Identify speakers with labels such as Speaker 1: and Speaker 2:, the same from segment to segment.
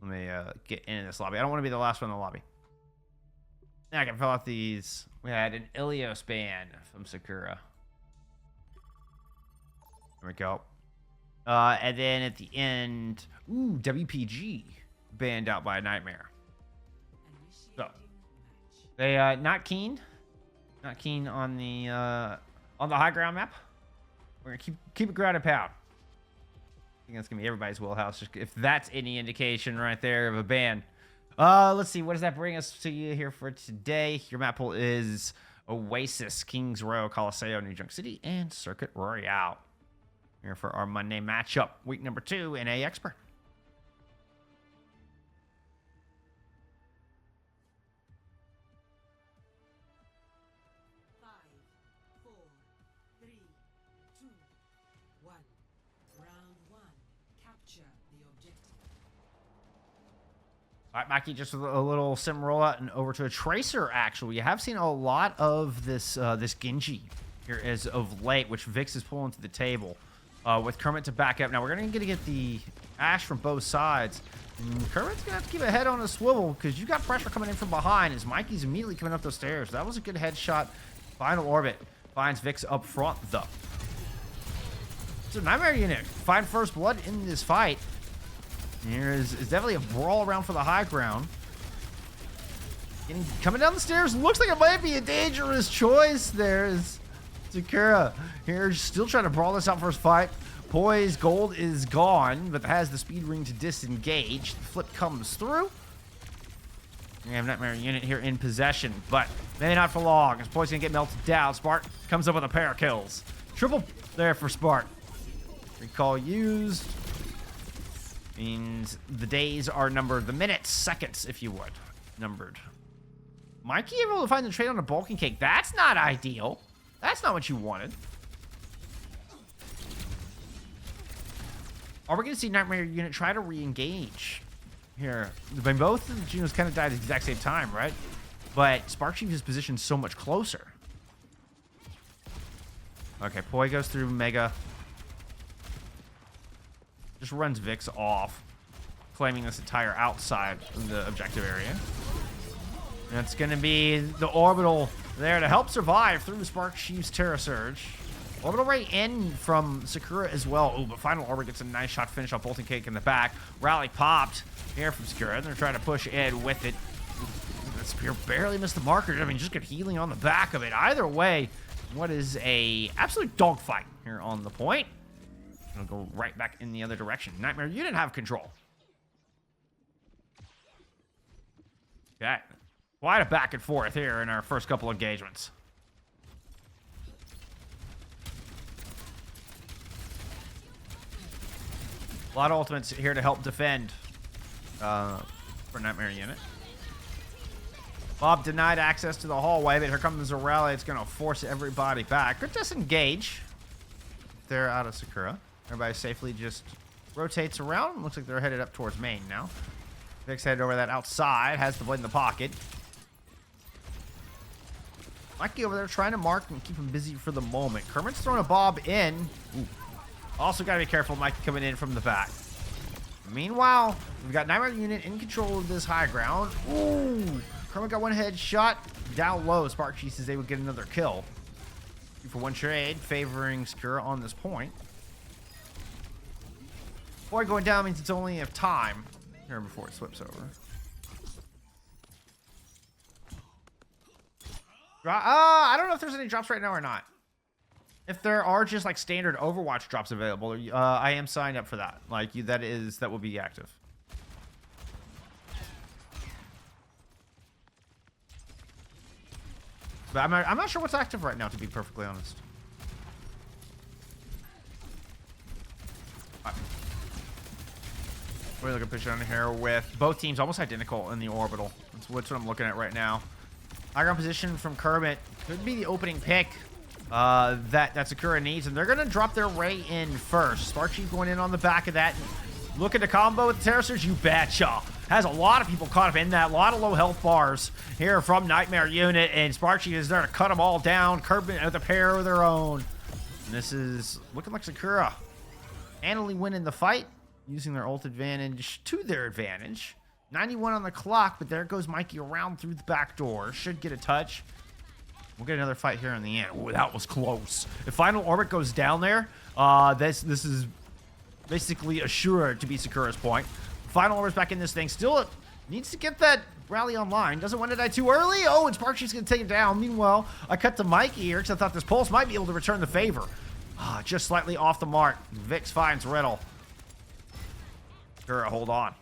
Speaker 1: Let me get into this lobby. I don't want to be the last one in the lobby. Now I can fill out these. We had an Ilios ban from Sakura. There we go. And then at the end, ooh, WPG banned out by Nightmare. So they not keen on the high ground map. We're gonna keep it grounded pound. I think that's gonna be everybody's wheelhouse. Just if that's any indication right there of a ban. Let's see. What does that bring us to you here for today? Your map pool is Oasis, Kings Row, Coliseum, New Junk City, and Circuit Royale. Here for our Monday matchup, week number 2 in A Expert. All right, Mikey, just a little sim rollout and over to a Tracer, actually. You have seen a lot of this this Genji here as of late, which Vix is pulling to the table with Kermit to back up. Now, we're going to get the Ash from both sides. And Kermit's going to have to keep a head on a swivel because you got pressure coming in from behind as Mikey's immediately coming up those stairs. That was a good headshot. Final orbit finds Vix up front, though. So, Nightmare Unit find first blood in this fight. Here is definitely a brawl around for the high ground. Coming down the stairs, looks like it might be a dangerous choice. There's Sakura here, still trying to brawl this out first fight. Poise gold is gone, but has the speed ring to disengage. The flip comes through. We have Nightmare Unit here in possession, but maybe not for long. As Poise gonna get melted down. Spark comes up with a pair of kills. Triple there for Spark. Recall used. Means the days are numbered, the minutes, seconds, if you would, numbered. Mikey able to find the trade on a bulking cake. That's not ideal. That's not what you wanted. Are we going to see Nightmare Unit try to re-engage here? But both of the Junos kind of died at the exact same time, right? But Spark Chief is positioned so much closer. Okay, Poi goes through Mega. Just runs Vix off, claiming this entire outside of the objective area. And it's going to be the Orbital there to help survive through Spark Chief's Terra Surge. Orbital Ray in from Sakura as well. Ooh, but Final Orbit gets a nice shot finish off Bolting Cake in the back. Rally popped here from Sakura, and they're trying to push in with it. That spear barely missed the marker. I mean, just get healing on the back of it. Either way, what is a absolute dogfight here on the point. It'll go right back in the other direction. Nightmare, you didn't have control. Okay. Quite a back and forth here in our first couple engagements. A lot of ultimates here to help defend for Nightmare Unit. Bob denied access to the hallway, but here comes the rally. It's going to force everybody back. Good disengage. They're out of Sakura. Everybody safely just rotates around. Looks like they're headed up towards main now. Vix headed over that outside. Has the blade in the pocket. Mikey over there trying to mark and keep him busy for the moment. Kermit's throwing a bob in. Ooh. Also got to be careful, Mikey coming in from the back. Meanwhile, we've got Nightmare Unit in control of this high ground. Ooh. Kermit got one headshot. Down low. Spark Chief says they would get another kill. 2-for-1 trade, favoring Sakura on this point. Boy, going down means it's only of time here before it slips over. I don't know if there's any drops right now or not. If there are just like standard Overwatch drops available, I am signed up for that. Like that will be active. But I'm not sure what's active right now, to be perfectly honest. We're looking at on here with both teams almost identical in the orbital. That's what I'm looking at right now. High ground position from Kermit could be the opening pick that Sakura needs, and they're going to drop their Ray in first. Spark Chief going in on the back of that. Looking to combo with the Terror Surge, you betcha. Has a lot of people caught up in that. A lot of low health bars here from Nightmare Unit, and Spark Chief is there to cut them all down. Kermit with a pair of their own. And this is looking like Sakura handily winning the fight. using their ult advantage to their advantage. 91 on the clock, but there goes Mikey around through the back door. Should get a touch. We'll get another fight here in the end. Oh, that was close. If Final Orbit goes down there, this is basically assured to be Sakura's point. Final Orbit's back in this thing. Still needs to get that rally online. Doesn't want to die too early. Oh, and Sparky's going to take it down. Meanwhile, I cut to Mikey here because I thought this pulse might be able to return the favor. Just slightly off the mark. Vix finds Riddle. Sakura, hold on.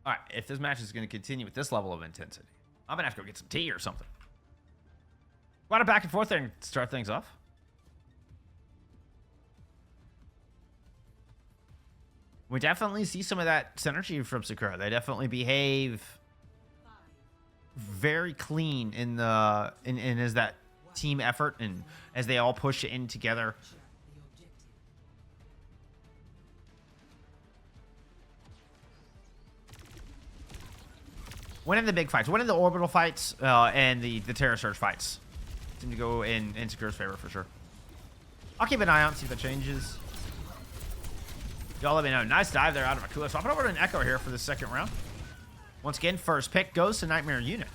Speaker 1: All right, if this match is going to continue with this level of intensity, I'm going to have to go get some tea or something. Want to back and forth there and start things off? We definitely see some of that synergy from Sakura. They definitely behave very clean in as that team effort and as they all push in together. Winning the big fights, winning the orbital fights, and the Terra Surge fights seem to go in Sakura's favor for sure. I'll keep an eye out, see if that changes. Y'all let me know. Nice dive there out of Akula. Swapping over to an Echo here for the second round. Once again, first pick goes to Nightmare Unit.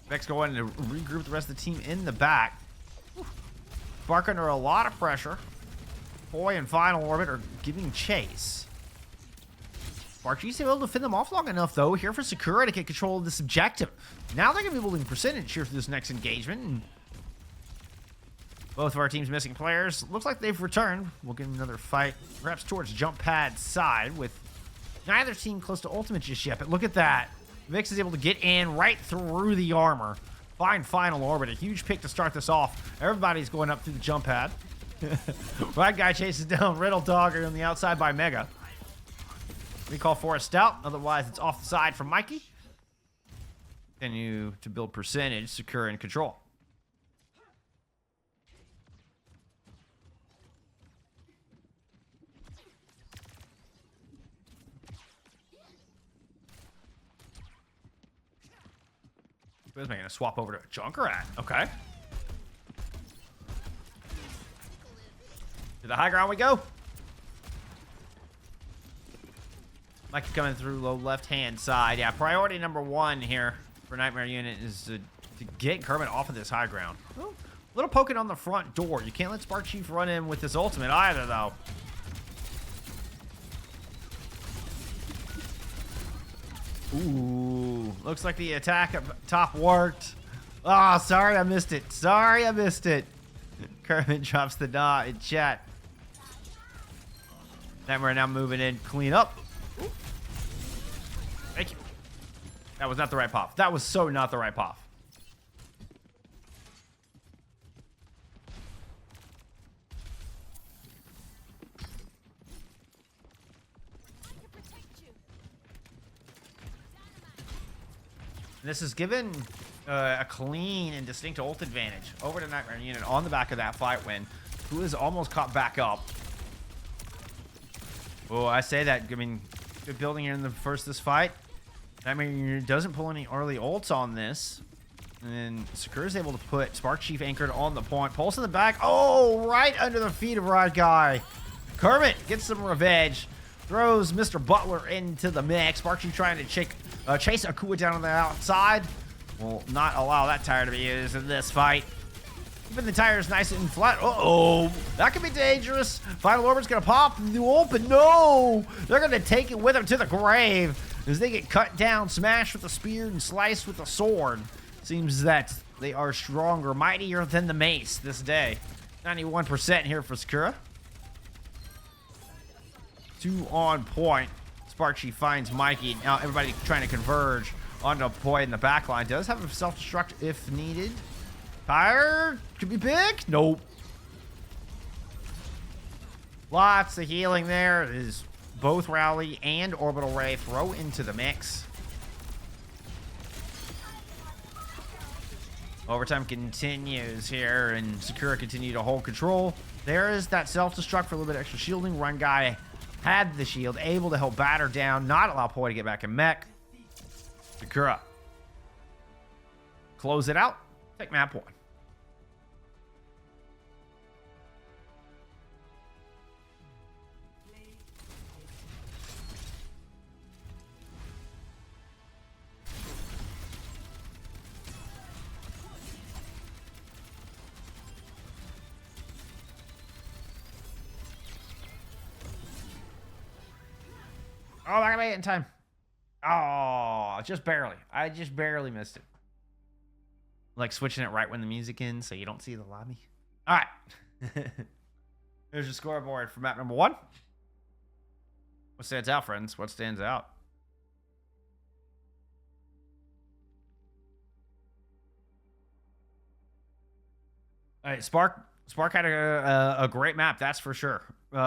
Speaker 1: Vex going to regroup the rest of the team in the back. Bark under a lot of pressure. Boy and Final Orbit are giving chase. Sparky's able to fend them off long enough, though, here for Sakura to get control of this objective. Now they're going to be building percentage here for this next engagement. And both of our team's missing players. Looks like they've returned. We'll get another fight, perhaps towards jump pad side, with neither team close to ultimate just yet. But look at that. Vix is able to get in right through the armor. Find Final Orbit. A huge pick to start this off. Everybody's going up through the jump pad. Bad guy chases down Riddle Dogger on the outside by Mega. Recall for a Stout. Otherwise, it's off the side from Mikey. Continue to build percentage. Sakura in control. Who's making a swap over to a Junkrat? Okay. To the high ground we go. Mikey coming through low left-hand side. Yeah, priority number one here for Nightmare Unit is to get Kermit off of this high ground. Well, little poking on the front door. You can't let Spark Chief run in with his ultimate either, though. Ooh, looks like the attack up top worked. Oh, sorry I missed it. Sorry I missed it. Kermit drops the dot in chat. Nightmare now moving in, clean up. Ooh. Thank you. That was not the right pop. That was so not the right pop. This is given a clean and distinct ult advantage over to Nightmare Unit on the back of that fight win, who is almost caught back up. Oh, I say that. I mean, good building here in the this fight. Nightmare Unit doesn't pull any early ults on this. And then Sakura's able to put Spark Chief anchored on the point. Pulse in the back. Oh, right under the feet of Rod Guy. Kermit gets some revenge. Throws Mr. Butler into the mix. Spark Chief trying to chase Akua down on the outside. Will not allow that tire to be used in this fight. Keeping the tires nice and flat. Uh-oh. That could be dangerous. Final Orbit's going to pop the open. No. They're going to take it with them to the grave as they get cut down, smashed with a spear, and sliced with a sword. Seems that they are stronger, mightier than the mace this day. 91% here for Sakura. 2 on point. Spark Chief finds Mikey. Now everybody trying to converge onto a point in the back line. Does have a self-destruct if needed. Tire could be big. Nope. Lots of healing there. It is both Rally and Orbital Ray throw into the mix. Overtime continues here, and Sakura continue to hold control. There is that self-destruct for a little bit extra shielding. Run guy had the shield, able to help batter down, not allow Poi to get back in mech. Sakura. Close it out. Take map 1. Oh, I gotta make it in time. Oh, just barely. I just barely missed it. Like switching it right when the music ends so you don't see the lobby. All right. Here's your scoreboard for map number 1. What stands out, friends? What stands out? All right, Spark had a great map, that's for sure.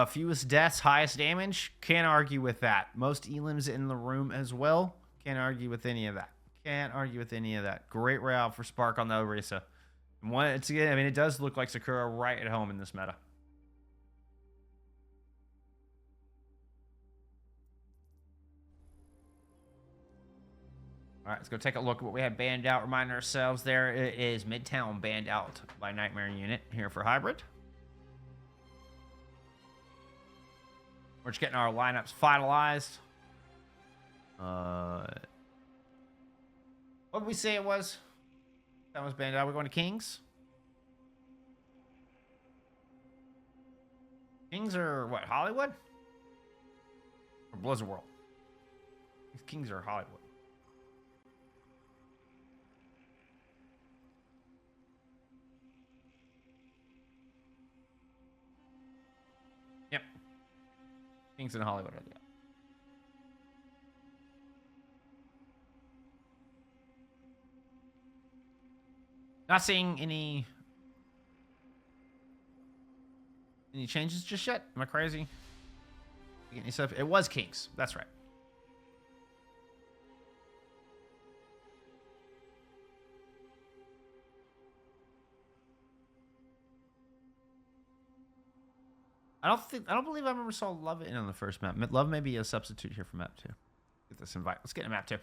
Speaker 1: Fewest deaths, highest damage. Can't argue with that. Most elims in the room as well. Can't argue with any of that. Can't argue with any of that. Great route for Spark on the Orisa. It does look like Sakura right at home in this meta. All right, let's go take a look at what we had banned out. Remind ourselves there it is Midtown banned out by Nightmare Unit here for Hybrid. We're just getting our lineups finalized. What did we say it was? That was banned out. We're going to Kings. Kings are what? Hollywood? Or Blizzard World? Kings are Hollywood. Yep. Kings in Hollywood are the Not seeing any changes just yet. Am I crazy? Any stuff? It was Kings. That's right. I don't believe I ever saw Love in on the first map. Love may be a substitute here for map 2. Get this invite. Let's get a map 2.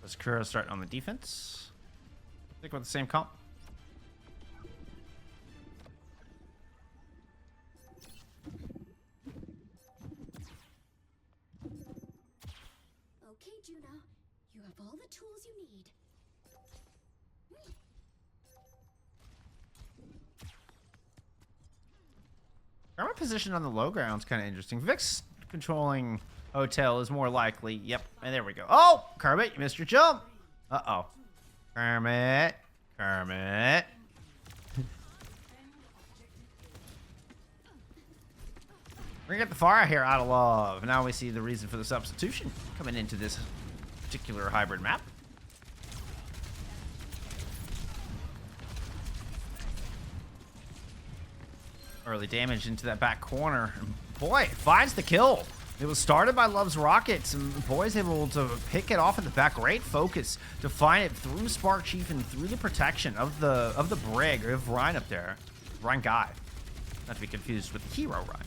Speaker 1: Sakura starting on the defense. Stick with the same comp.
Speaker 2: Okay, Juno. You have all the tools you need.
Speaker 1: Karma position on the low ground is kind of interesting. Vix controlling Hotel is more likely. Yep. And there we go. Oh, Kermit, you missed your jump. Uh-oh. Kermit. Kermit. We're gonna get the fire here out of love. Now we see the reason for the substitution coming into this particular hybrid map. Early damage into that back corner. Boy, finds the kill. It was started by Love's Rockets, and Boy's able to pick it off at the back. Great focus to find it through Spark Chief and through the protection of the Brig, of Ryan up there. Ryan Guy. Not to be confused with the hero Ryan.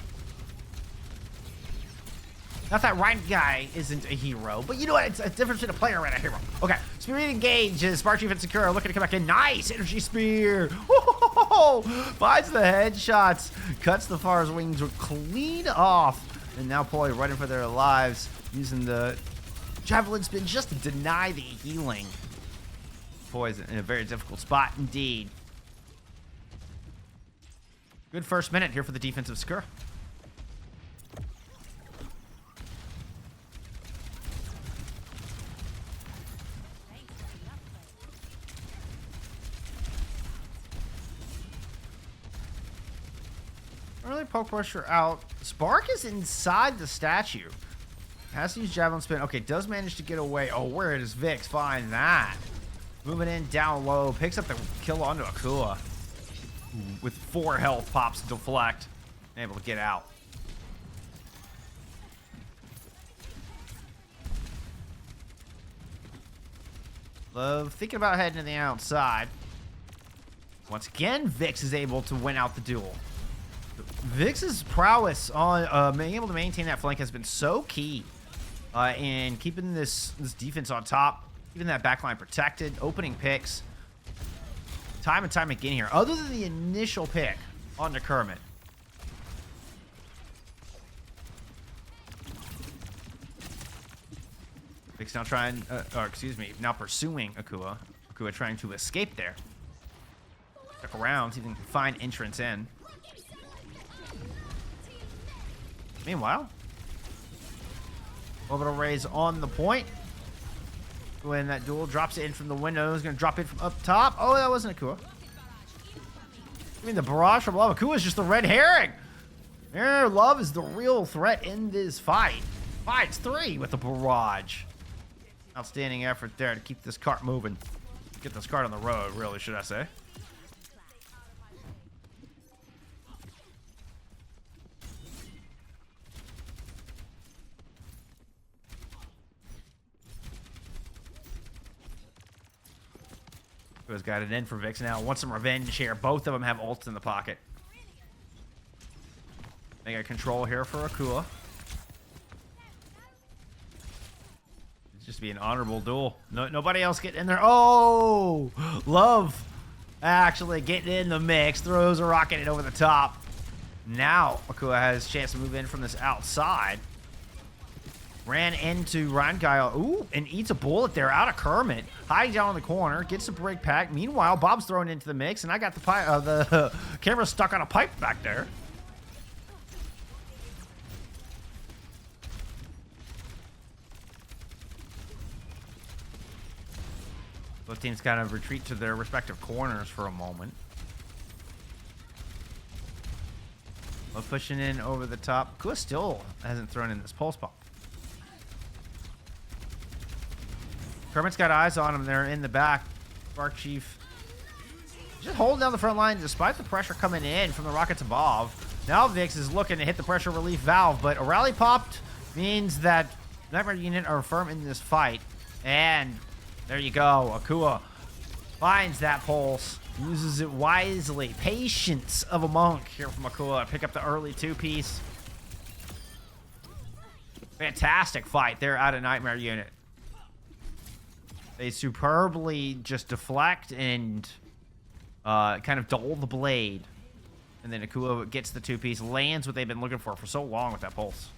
Speaker 1: Not that Ryan guy isn't a hero, but you know what? It's a difference between a player and a hero. Okay, Spirit engages. Spark Chief and Sakura looking to come back in. Nice energy spear. Oh, finds the headshots. Cuts the Far's wings clean off. And now Poi running for their lives, using the javelin spin just to deny the healing. Poi's in a very difficult spot indeed. Good first minute here for the defensive Sakura. Early poke pressure out. Spark is inside the statue. Has to use javelin spin. Okay, does manage to get away. Oh, where does Vix find that? Moving in down low. Picks up the kill onto Akua. With 4 health, pops deflect. Able to get out. Love thinking about heading to the outside. Once again, Vix is able to win out the duel. Vix's prowess on being able to maintain that flank has been so key in keeping this defense on top, keeping that backline protected, opening picks, time and time again here. Other than the initial pick on the Kermit. Vix now trying, now pursuing Akua. Akua trying to escape there. Stuck around, see if he can find entrance in. Meanwhile, orbital rays on the point. When that duel drops it in from the window, is going to drop in from up top. Oh, that wasn't Akua. I mean, the barrage from Love. Akua is just the red herring. There, Love is the real threat in this fight. Fights 3 with the barrage. Outstanding effort there to keep this cart moving. Get this cart on the road, really, should I say. Who's got it in for Vix now. Wants some revenge here. Both of them have ults in the pocket. They got control here for Akua. It's just be an honorable duel. Nobody else getting in there. Oh! Love actually getting in the mix. Throws a rocket in over the top. Now Akua has a chance to move in from this outside. Ran into Ryan Guile. Ooh, and eats a bullet there out of Kermit. Hiding down in the corner. Gets a break pack. Meanwhile, Bob's thrown into the mix, and I got the camera stuck on a pipe back there. Both teams kind of retreat to their respective corners for a moment. Love pushing in over the top. Kua still hasn't thrown in this pulse bomb. Kermit's got eyes on him there in the back. Spark Chief just holding down the front line despite the pressure coming in from the rockets above. Now Vix is looking to hit the pressure relief valve, but a rally popped means that Nightmare Unit are firm in this fight. And there you go. Akua finds that pulse, uses it wisely. Patience of a monk here from Akua. Pick up the early 2-piece. Fantastic fight there out of Nightmare Unit. They superbly just deflect and kind of dull the blade. And then Akua gets the 2-piece, lands what they've been looking for so long with that pulse.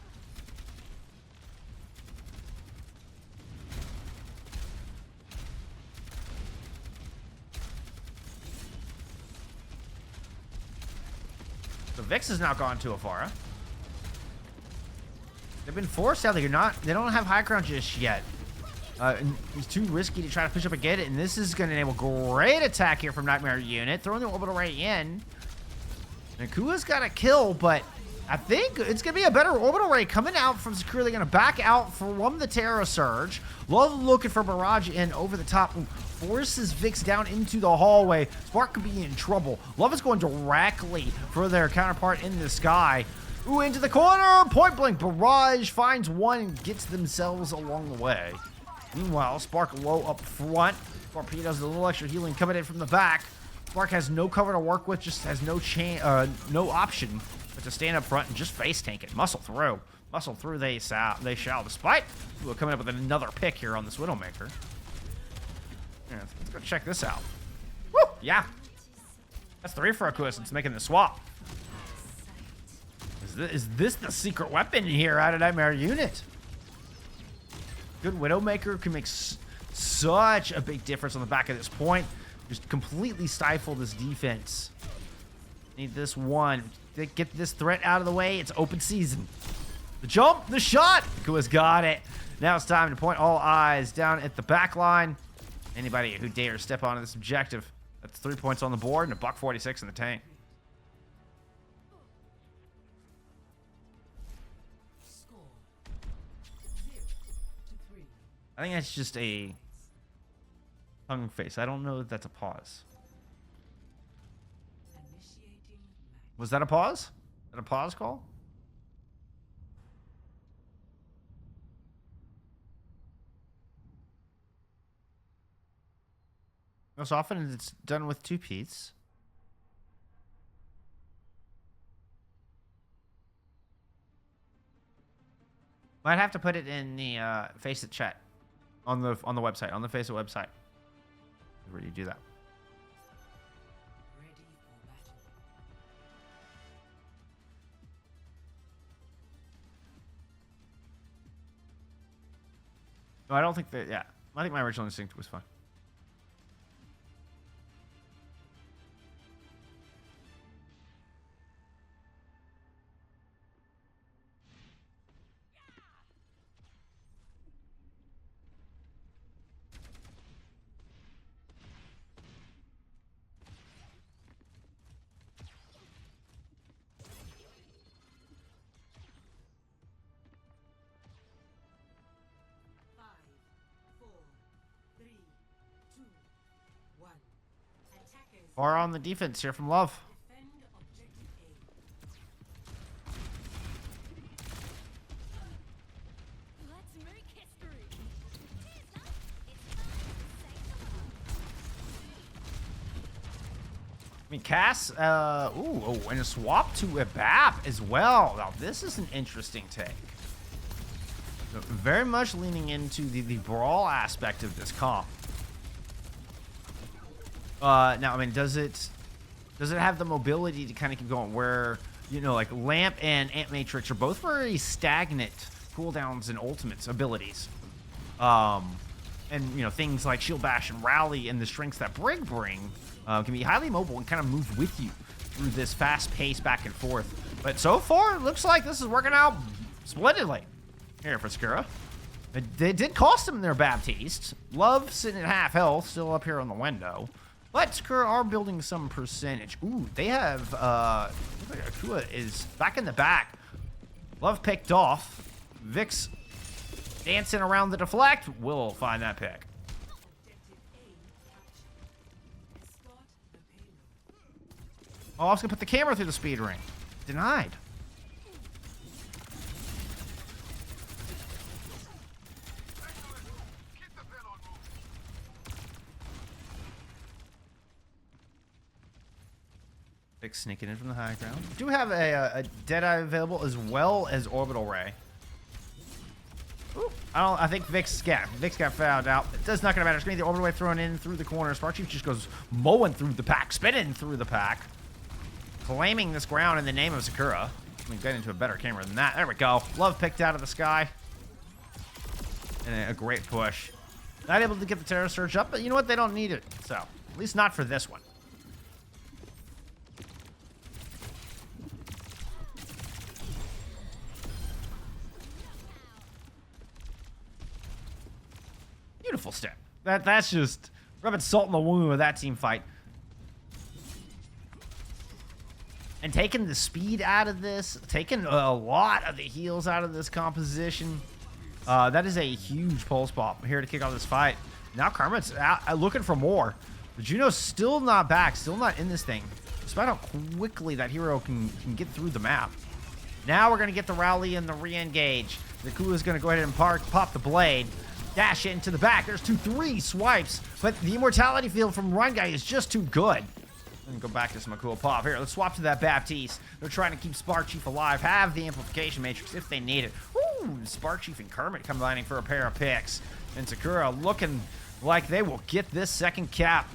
Speaker 1: So Vix has now gone to Afara. They've been forced out. They don't have high ground just yet. It's too risky to try to push up and get it, and this is going to enable great attack here from Nightmare Unit. Throwing the orbital ray in. And Akua's got a kill, but I think it's going to be a better orbital ray coming out from Sakura. They're going to back out from the Terra Surge. Love looking for barrage in over the top. Forces Vix down into the hallway. Spark could be in trouble. Love is going directly for their counterpart in the sky. Ooh, into the corner. Point blank barrage finds one and gets themselves along the way. Meanwhile, Spark low up front. Torpedoes a little extra healing coming in from the back. Spark has no cover to work with, just has no option but to stand up front and just face tank it. Muscle through. Muscle through they shall, despite we're coming up with another pick here on this Widowmaker. Yeah, let's go check this out. Woo! Yeah. That's 3 for Akua since making the swap. Is this the secret weapon here out of Nightmare unit? Good Widowmaker can make such a big difference on the back of this point. Just completely stifle this defense. Need this one. Get this threat out of the way. It's open season. The jump, the shot. Akua's got it. Now it's time to point all eyes down at the back line. Anybody who dares step onto this objective. That's 3 points on the board and a $146 in the tank. I think that's just a tongue face. I don't know if that's a pause. Was that a pause? Is that a pause call? Most often it's done with 2 Ps. Might have to put it in the FACEIT chat on the website, on the FACEIT website. Where do you do that? No, I don't think that. Yeah, I think my original instinct was fine. Far on the defense here from Love. I mean, Cass, and a swap to a BAP as well. Now, this is an interesting take. Very much leaning into the brawl aspect of this comp. Now, I mean, does it have the mobility to kind of keep going where, you know, like Lamp and Ant Matrix are both very stagnant cooldowns and ultimates abilities. And, you know, things like Shield Bash and Rally and the strengths that Brig bring can be highly mobile and kind of move with you through this fast pace back and forth. But so far, it looks like this is working out splendidly here for Sakura. It did cost him their Baptiste. Love sitting at half health, still up here on the window. But Sakura are building some percentage. Ooh, they have, looks like Akua is back in the back. Love picked off. Vix dancing around the deflect. Will find that pick. Oh, I was going to put the camera through the speed ring. Denied. Vix sneaking in from the high ground. Do have a Deadeye available as well as Orbital Ray. Ooh, I think Vix got found out. It's not going to matter. It's going to be the Orbital Ray thrown in through the corner. Sparkchief just goes mowing through the pack, spinning through the pack. Claiming this ground in the name of Sakura. Let me get into a better camera than that. There we go. Love picked out of the sky. And a great push. Not able to get the Terror Surge up, but you know what? They don't need it. So, at least not for this one. Beautiful step. That's just rubbing salt in the wound with that team fight. And taking the speed out of this, taking a lot of the heals out of this composition. That is a huge pulse pop here to kick off this fight. Now Karma's out, looking for more. But Juno's still not back, still not in this thing. Despite how quickly that hero can get through the map. Now we're going to get the rally and the re-engage. Nakua's going to go ahead and pop the blade. Dash it into the back. There's 2-3 swipes. But the immortality field from Run Guy is just too good. And go back to some cool pop. Here, let's swap to that Baptiste. They're trying to keep Spark Chief alive. Have the amplification matrix if they need it. Woo! Spark Chief and Kermit combining for a pair of picks. And Sakura looking like they will get this second cap.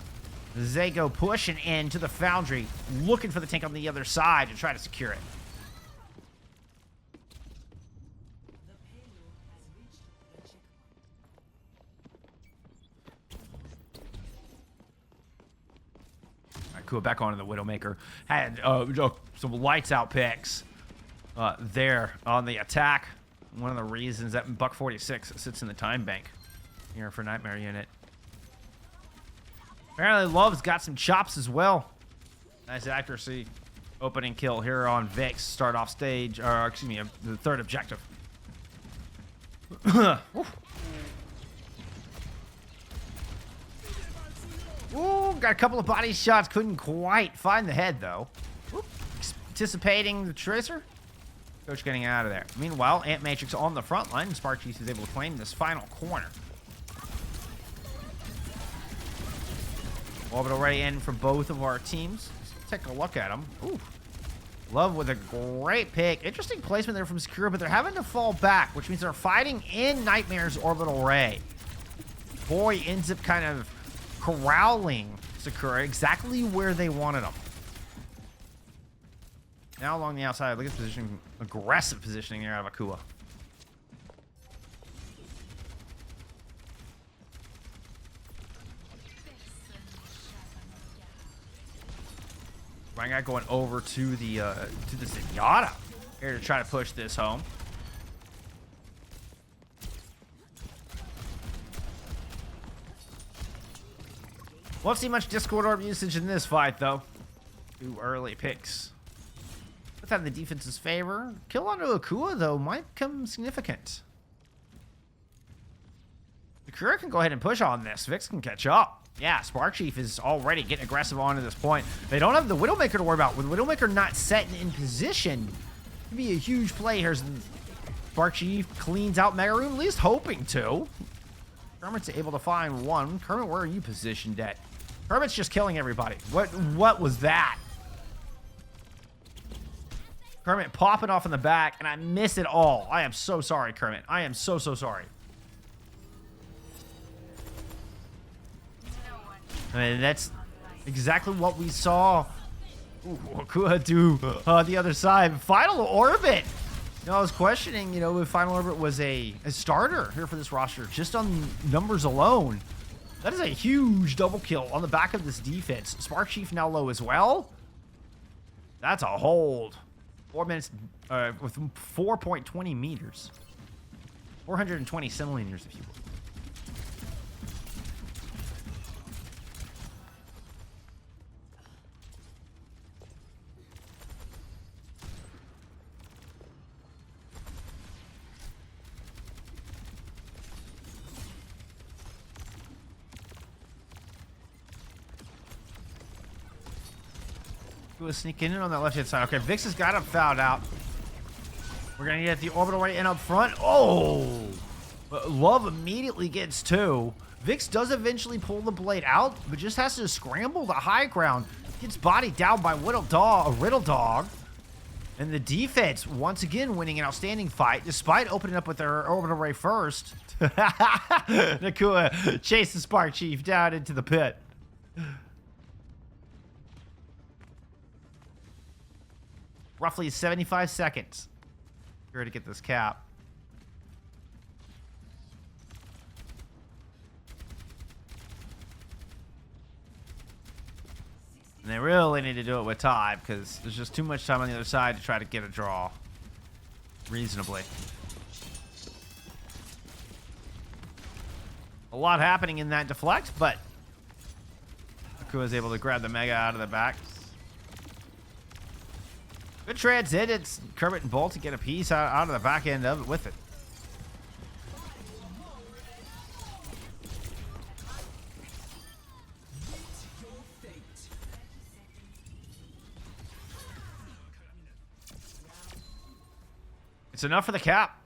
Speaker 1: They go pushing into the Foundry, looking for the tank on the other side to try to secure it. Cool, back onto the Widowmaker. Had some lights out picks there on the attack. One of the reasons that Buck 46 sits in the time bank here for Nightmare Unit. Apparently Love's got some chops as well. Nice accuracy. Opening kill here on Vix. Start off stage, or excuse me, the third objective. Ooh, got a couple of body shots. Couldn't quite find the head, though. Oop. Anticipating the Tracer. Coach getting out of there. Meanwhile, Ant Matrix on the front line. Spark Chief is able to claim this final corner. Orbital Ray in for both of our teams. Let's take a look at them. Ooh. Love with a great pick. Interesting placement there from Sakura, but they're having to fall back, which means they're fighting in Nightmare's Orbital Ray. Boy ends up kind of corralling Sakura exactly where they wanted him. Now along the outside, look at the positioning, aggressive positioning there out of Akua. Rangat going over to the Zenyatta here to try to push this home. Won't see much Discord Orb usage in this fight, though. 2 early picks. With that in the defense's favor, kill onto Akua, though, might become significant. Sakura can go ahead and push on this. Vix can catch up. Yeah, Spark Chief is already getting aggressive on to this point. They don't have the Widowmaker to worry about. With Widowmaker not set in position, it could be a huge play here. Spark Chief cleans out Mega Room, at least hoping to. Kermit's able to find one. Kermit, where are you positioned at? Kermit's just killing everybody. What was that? Kermit popping off in the back, and I miss it all. I am so sorry, Kermit. I am so sorry. I mean, that's exactly what we saw Akua do on the other side. Final Orbit. You know, I was questioning, you know, if Final Orbit was a starter here for this roster, just on numbers alone. That is a huge double kill on the back of this defense. Spark Chief now low as well. That's a hold. 4 minutes with 4.20 meters. 420 centimeters, if you will. Was sneaking in on that left-hand side. Okay, Vix has got him fouled out. We're going to get the Orbital right in up front. Oh! But Love immediately gets 2. Vix does eventually pull the blade out, but just has to scramble the high ground. Gets bodied down by Riddle Dog. And the defense, once again, winning an outstanding fight, despite opening up with their Orbital Ray first. Nakua chases Spark Chief down into the pit. Roughly 75 seconds here to get this cap. And they really need to do it with time because there's just too much time on the other side to try to get a draw reasonably. A lot happening in that deflect, but Akua is able to grab the Mega out of the back. Good transit. It's Kermit and Bolt to get a piece out of the back end of it with it. It's enough for the cap.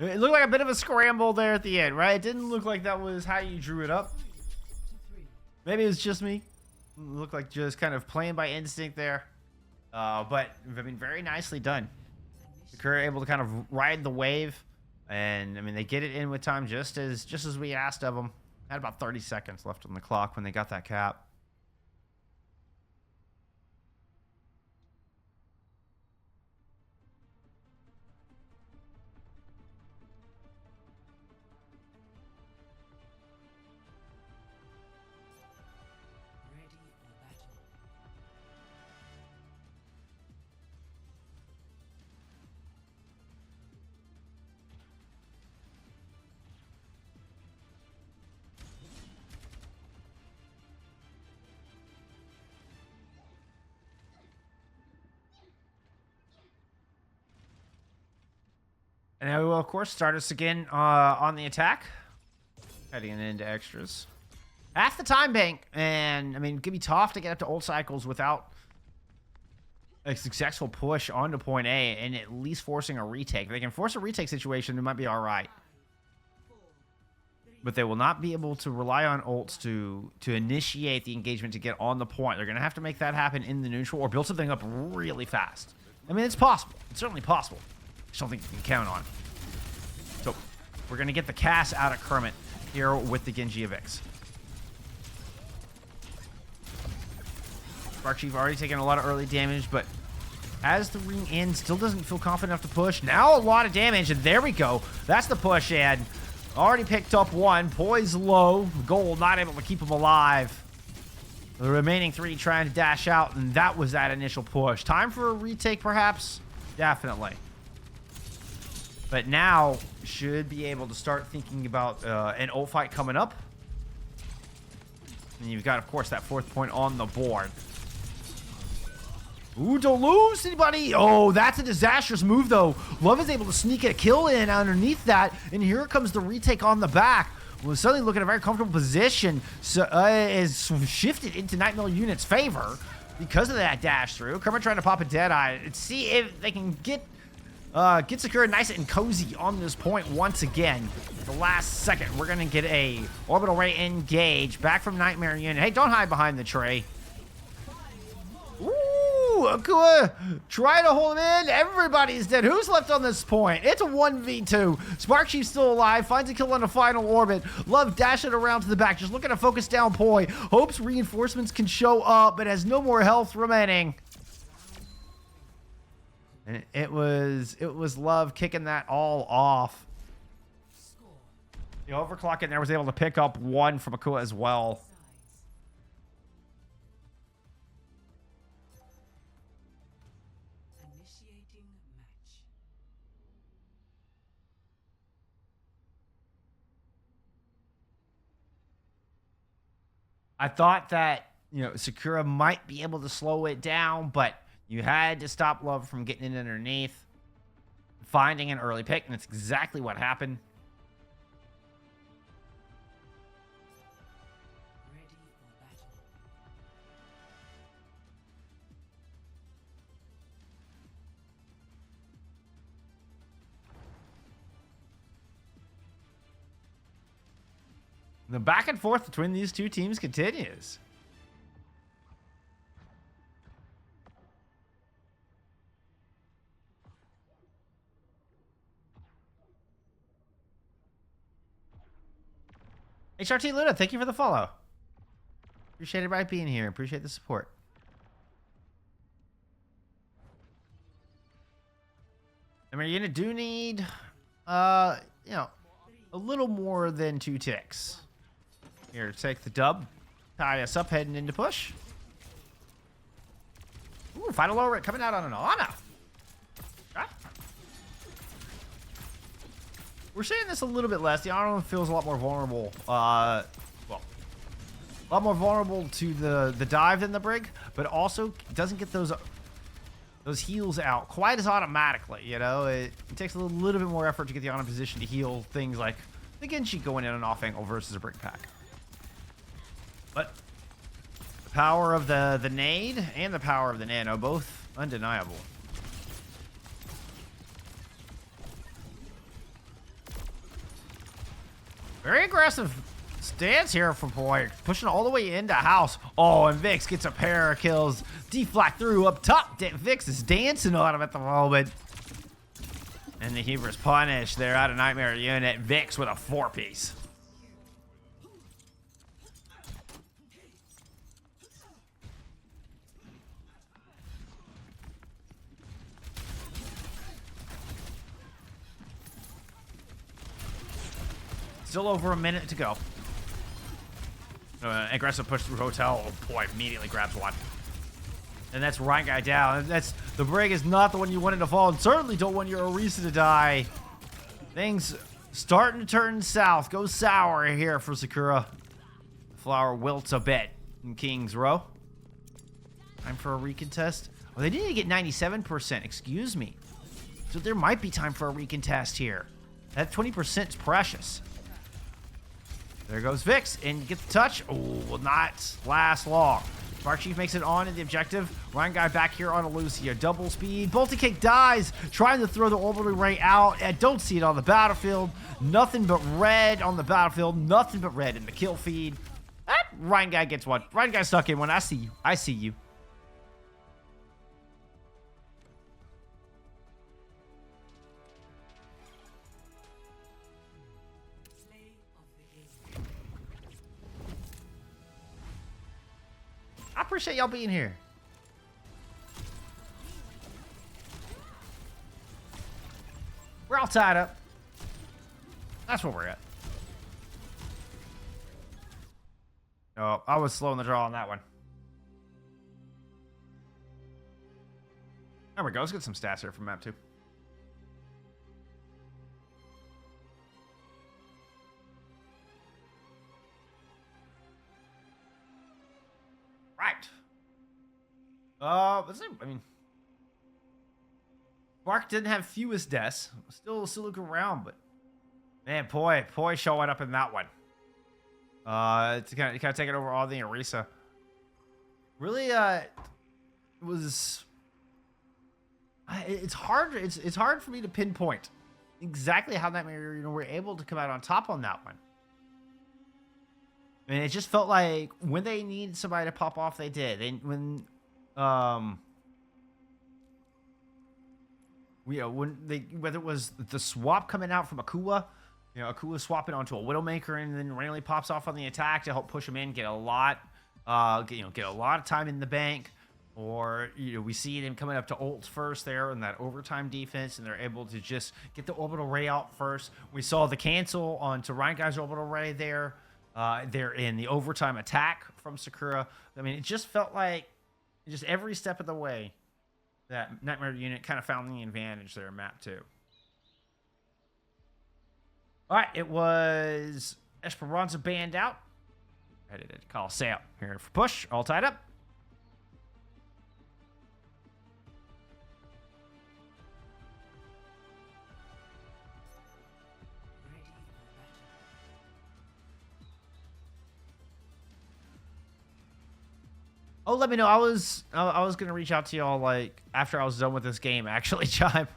Speaker 1: It looked like a bit of a scramble there at the end, right? It didn't look like that was how you drew it up. Maybe it was just me. Looked like just kind of playing by instinct there. But I mean, very nicely done. Sakura able to kind of ride the wave, and I mean they get it in with time just as we asked of them. Had about 30 seconds left on the clock when they got that cap. And now we will, of course, start us again on the attack. Heading into extras. Half the time bank. And, I mean, it could be tough to get up to old cycles without a successful push onto point A and at least forcing a retake. If they can force a retake situation, it might be all right. But they will not be able to rely on ults to initiate the engagement to get on the point. They're going to have to make that happen in the neutral or build something up really fast. I mean, it's possible. It's certainly possible. Just don't think you can count on it. So, we're going to get the Cass out of Kermit here with the Genji of X. Spark Chief already taking a lot of early damage, but as the ring ends, still doesn't feel confident enough to push. Now a lot of damage, and there we go. That's the push, and already picked up one. Poise low. Gold not able to keep him alive. The remaining three trying to dash out, and that was that initial push. Time for a retake, perhaps? Definitely. But now, should be able to start thinking about an ult fight coming up. And you've got, of course, that 4th point on the board. Ooh, don't lose anybody. Oh, that's a disastrous move, though. Love is able to sneak a kill in underneath that. And here comes the retake on the back. Well, suddenly looking at a very comfortable position. So, is shifted into Nightmare Unit's favor because of that dash through. Kermit trying to pop a Deadeye. Let's see if they can get Sakura nice and cozy on this point once again. The last second, we're going to get a orbital ray engage back from Nightmare Unit. Hey, don't hide behind the tray. Ooh, Akua try to hold him in. Everybody's dead. Who's left on this point? It's a 1v2. Spark Chief's still alive. Finds a kill on the final orbit. Love dashing around to the back. Just looking to focus down Poi. Hopes reinforcements can show up, but has no more health remaining. And it was Love kicking that all off. The overclock in there was able to pick up one from Akua as well. I thought that, Sakura might be able to slow it down, but you had to stop Love from getting in underneath, finding an early pick, and that's exactly what happened. The back and forth between these two teams continues. HRT Luna, thank you for the follow. Appreciate it by being here. Appreciate the support. I mean, you do need, a little more than 2 ticks. Here, take the dub. Tie us up heading into push. Ooh, final lower coming out on an Ana. Ah. We're seeing this a little bit less. The Ana feels a lot more vulnerable. A lot more vulnerable to the dive than the Brig, but also doesn't get those heals out quite as automatically, It takes a little bit more effort to get the Ana position to heal things like the Genji going in an off angle versus a Brig pack. But the power of the nade and the power of the nano, both undeniable. Very aggressive dance here for Boy. Pushing all the way into house. Oh, and Vix gets a pair of kills. Deflect through up top. Vix is dancing on him at the moment. And the Heaver's punished. They're out of Nightmare Unit. Vix with a 4-piece. Still over a minute to go. Aggressive push through hotel. Oh boy, immediately grabs one. And that's right guy down. That's the brig is not the one you wanted to fall, and certainly don't want your Orisa to die. Things starting to turn south. Go sour here for Sakura. Flower wilts a bit in King's Row. Time for a recontest. Oh, they didn't get 97%. Excuse me. So there might be time for a recontest here. That 20% is precious. There goes Vix, and get the touch. Oh, will not last long. Spark Chief makes it on in the objective. Ryan Guy back here on a Lucia. Double speed. Bolty Cake dies, trying to throw the orbital ray out. I don't see it on the battlefield. Nothing but red on the battlefield. Nothing but red in the kill feed. Ryan Guy gets one. Ryan Guy stuck in one. I see you. I see you. I appreciate y'all being here. We're all tied up. That's where we're at. Oh, I was slow in the draw on that one. There we go. Let's get some stats here from map 2. Right. Let's see. I mean, Mark didn't have fewest deaths. Still looking around, but man, Poi showing up in that one. To kind of taking over all the Orisa. Really, it was. It's hard. It's hard for me to pinpoint exactly how that were able to come out on top on that one. And it just felt like when they needed somebody to pop off, they did. When whether it was the swap coming out from Akua, Akua swapping onto a Widowmaker and then randomly pops off on the attack to help push him in, get a lot of time in the bank, or we see them coming up to ults first there in that overtime defense, and they're able to just get the orbital ray out first. We saw the cancel onto Ryan Guy's orbital ray there. They're in the overtime attack from Sakura. I mean, it just felt like just every step of the way that Nightmare Unit kind of found the advantage there in map 2. All right, it was Esperanza banned out. I did it. Call Say out here for push. All tied up. Oh, let me know. I was gonna reach out to y'all like after I was done with this game. Actually, Chime.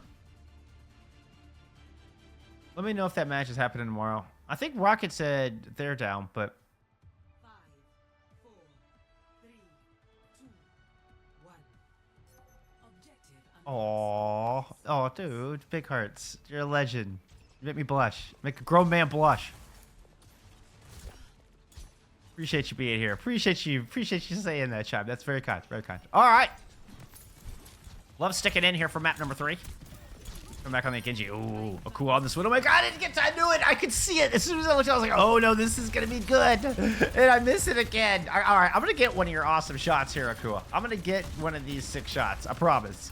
Speaker 1: Let me know if that match is happening tomorrow. I think Rocket said they're down, but.
Speaker 3: 5, 4, 3, 2, 1. Objective.
Speaker 1: Oh, dude, big hearts. You're a legend. You make me blush. Make a grown man blush. Appreciate you being here. Appreciate you saying that, Chime. That's very kind. Very kind. All right. Love sticking in here for map number 3. Come back on the Genji. Ooh, a cool on this one. Oh my god, I didn't get time to do it. I could see it. As soon as I looked, I was like, oh no, this is going to be good. And I missed it again. All right, I'm going to get one of your awesome shots here, Akua. I'm going to get one of these 6 shots. I promise.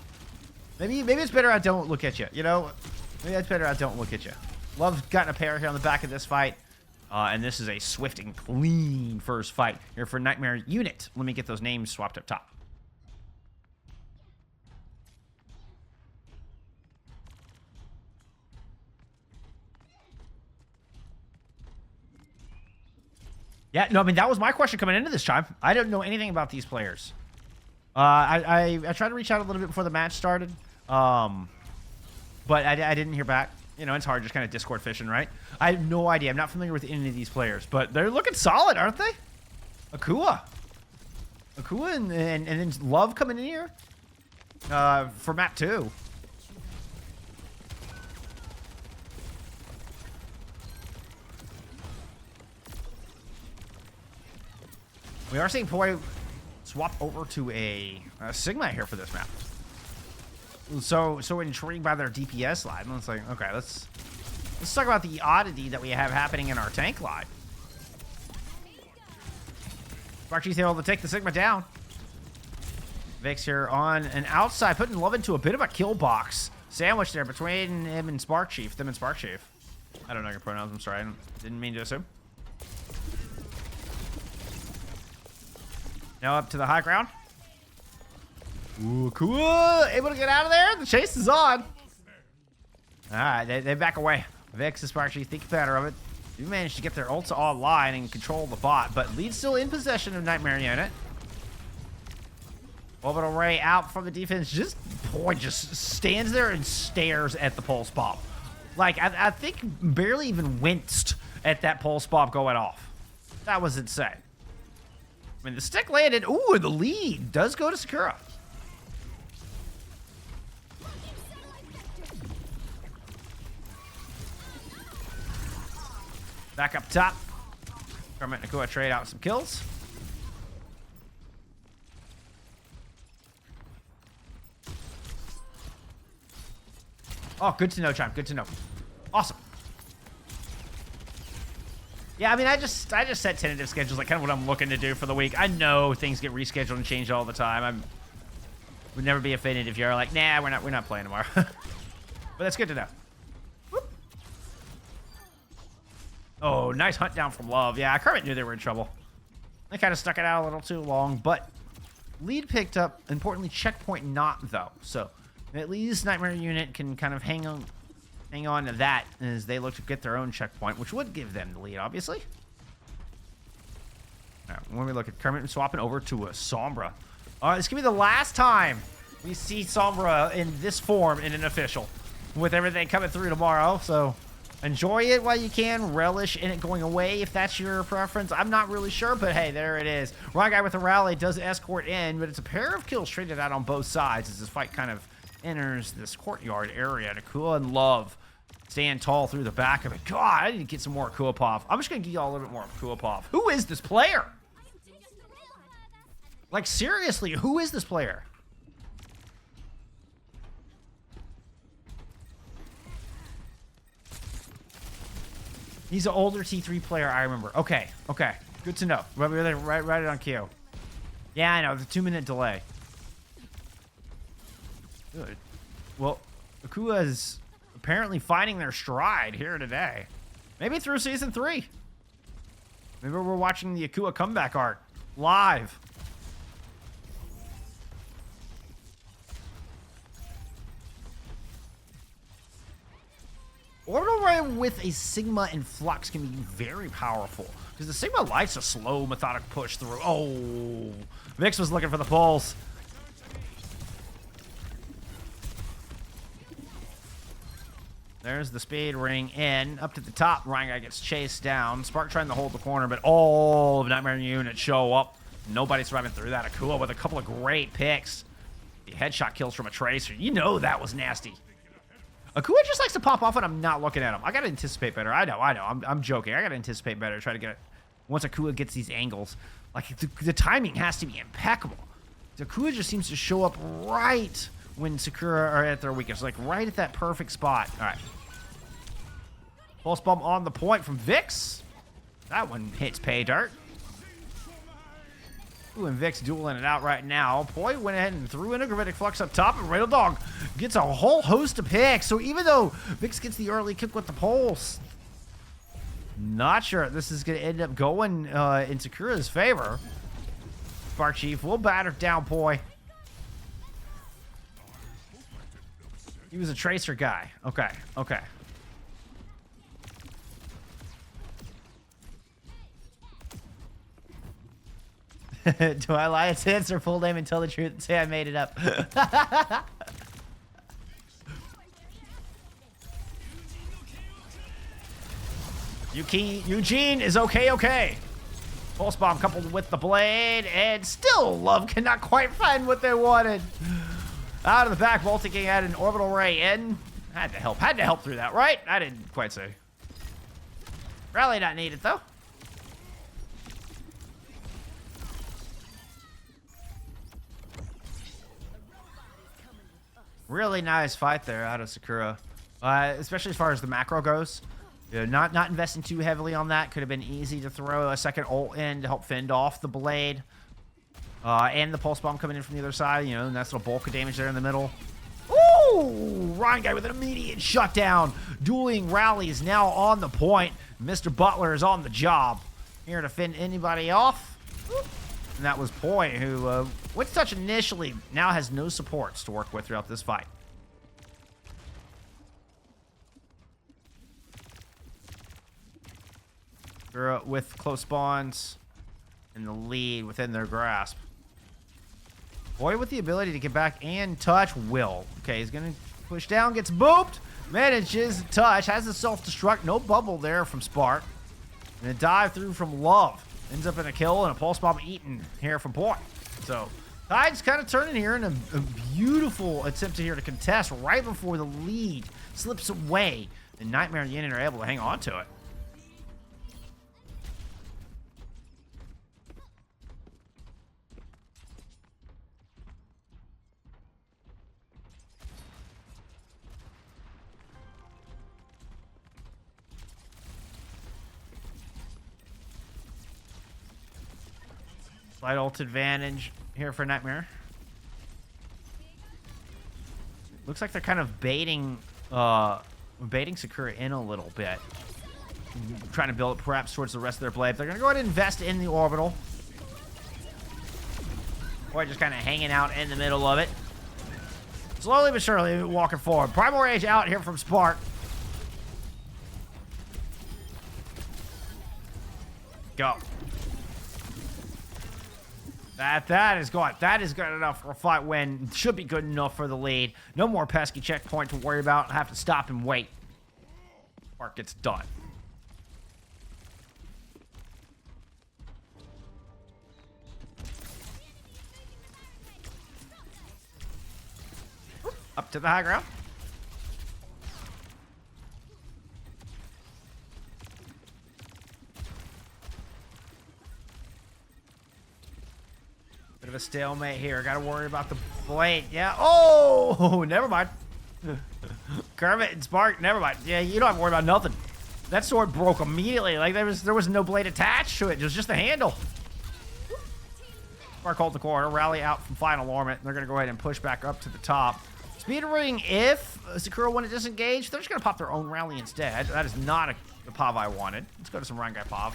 Speaker 1: Maybe it's better I don't look at you. Maybe it's better I don't look at you. Love getting a pair here on the back of this fight. And this is a swift and clean first fight here for Nightmare Unit. Let me get those names swapped up top. Yeah, no, I mean, that was my question coming into this time. I don't know anything about these players. I tried to reach out a little bit before the match started, but I didn't hear back. You know, it's hard just kind of Discord fishing, right? I have no idea. I'm not familiar with any of these players, but they're looking solid, aren't they? Akua and then Love coming in here for map 2. We are seeing Poi swap over to a Sigma here for this map. So intrigued by their DPS line. It's like, okay, let's talk about the oddity that we have happening in our tank line. Sparky's able to take the Sigma down. Vix here on an outside, putting Love into a bit of a kill box sandwich there between him and Spark Chief. Them and Spark Chief. I don't know your pronouns. I'm sorry. I didn't mean to assume. Now up to the high ground. Ooh, cool. Able to get out of there. The chase is on. All right, they back away. Vix and Spark Chief think better of it. You managed to get their ults online and control the bot, but Lead's still in possession of Nightmare Unit. Orbital Ray out from the defense. Just Poi just stands there and stares at the pulse bomb. Like, I think barely even winced at that pulse bomb going off. That was insane. I mean, the stick landed. Ooh, the lead does go to Sakura. Back up top. Kermit and Nakua trade out some kills. Oh, good to know, Chime. Good to know. Awesome. Yeah, I mean, I just set tentative schedules, like kind of what I'm looking to do for the week. I know things get rescheduled and changed all the time. Would never be offended if you're like, nah, we're not playing tomorrow. But that's good to know. Whoop. Oh, nice hunt down from Love. Yeah, Kermit knew they were in trouble. They kind of stuck it out a little too long, but lead picked up. Importantly, checkpoint not though. So at least Nightmare Unit can kind of hang on to that as they look to get their own checkpoint, which would give them the lead, obviously. All right, when we look at Kermit swapping over to a Sombra. All right, this could be the last time we see Sombra in this form in an official with everything coming through tomorrow. So enjoy it while you can. Relish in it going away if that's your preference. I'm not really sure, but hey, there it is. Wrong guy with a rally does escort in, but it's a pair of kills traded out on both sides as this fight kind of enters this courtyard area. Nakua and Love stand tall through the back of it. God, I need to get some more Akua Pop. I'm just going to give you all a little bit more Akua Pop. Who is this player? Like, seriously, who is this player? He's an older T3 player, I remember. Okay. Good to know. Write it on cue. Yeah, I know. The 2-minute delay. Good. Well, Akua is apparently finding their stride here today. Maybe through Season 3. Maybe we're watching the Akua comeback arc live. Orbital Ray with a Sigma and Flux can be very powerful because the Sigma likes a slow, methodic push through. Oh, Vix was looking for the pulse. There's the speed ring in. Up to the top, Ryan guy gets chased down. Spark trying to hold the corner, but all of Nightmare Unit show up. Nobody surviving through that. Akua with a couple of great picks. The headshot kills from a Tracer. You know that was nasty. Akua just likes to pop off when I'm not looking at him. I gotta anticipate better. I know. I'm joking. I gotta anticipate better. Try to get it. Once Akua gets these angles, like the timing has to be impeccable. Akua just seems to show up right when Sakura are at their weakest, like right at that perfect spot. All right. Pulse bomb on the point from Vix. That one hits pay dirt. Ooh, and Vix dueling it out right now. Poi went ahead and threw in a Gravitic Flux up top, and Rail Dog gets a whole host of picks. So even though Vix gets the early kick with the pulse, not sure this is going to end up going in Sakura's favor. Spark Chief will batter down Poi. He was a Tracer guy. Okay. Do I lie? It's answer full name and tell the truth and say I made it up. Eugene is okay. Pulse bomb coupled with the blade, and still Love cannot quite find what they wanted. Out of the back, Volticking had an orbital ray in. Had to help through that, right? I didn't quite say. Rally not needed, though. Really nice fight there out of Sakura. Especially as far as the macro goes. You know, not investing too heavily on that. Could have been easy to throw a second ult in to help fend off the blade. And the pulse bomb coming in from the other side. You know, nice little bulk of damage there in the middle. Ooh! Ryan guy with an immediate shutdown. Dueling rallies now on the point. Mr. Butler is on the job. Here to fend anybody off. And that was Poi, who went to touch initially. Now has no supports to work with throughout this fight. With close spawns and the lead within their grasp. Boy with the ability to get back and touch will. Okay, he's going to push down, gets booped, manages to touch, has the self-destruct, no bubble there from Spark. And a dive through from Love. Ends up in a kill and a pulse bomb eaten here from Boy. So, Tide's kind of turning here in a beautiful attempt to contest right before the lead slips away. And Nightmare and Yin are able to hang on to it. Slight ult advantage here for Nightmare. Looks like they're kind of baiting Sakura in a little bit. Trying to build it perhaps towards the rest of their blade. They're going to go ahead and invest in the orbital. Or just kind of hanging out in the middle of it. Slowly but surely walking forward. Primal Rage out here from Spark. Go. That is good enough for a fight win. Should be good enough for the lead. No more pesky checkpoint to worry about. Have to stop and wait. Spark gets done. Up to the high ground. Bit of a stalemate here. Got to worry about the blade. Yeah. Oh, never mind. Kermit and Spark, never mind. Yeah, you don't have to worry about nothing. That sword broke immediately. Like there was no blade attached to it. It was just the handle. Spark hold the corner. Rally out from Final Ornament. They're going to go ahead and push back up to the top. Speed ring, if Sakura want to disengage, they're just going to pop their own rally instead. That is not the POV I wanted. Let's go to some Rangai POV.